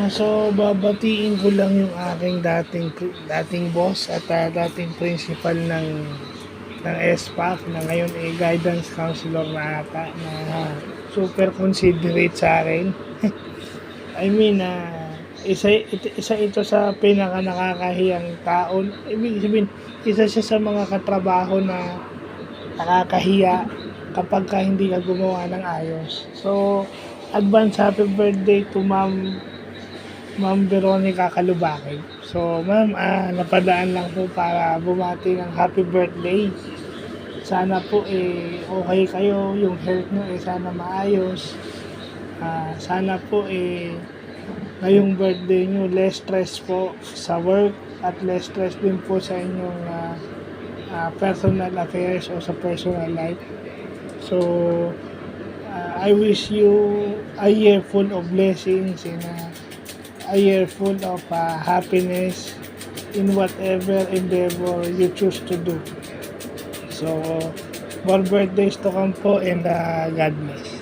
So babatiin ko lang yung aking dating boss at dating principal ng SPAC na ngayon ay guidance counselor na ata na super considerate sa akin. I mean, isa ito sa pinaka nakakahiyang taon. Ibig sabihin, isa siya sa mga katrabaho na nakakahiya kapag ka hindi ka gumawa ng ayos. So, advance happy birthday to Ma'am Veronica Calubakid. So, ma'am, napadaan lang po para bumati ng happy birthday. Sana po okay kayo, yung health nyo sana maayos. Sana po ngayong birthday nyo less stress po sa work at less stress din po sa inyong personal affairs o sa personal life. So, I wish you a year full of blessings and a year full of happiness in whatever endeavor you choose to do. So, more birthdays to come po and God bless.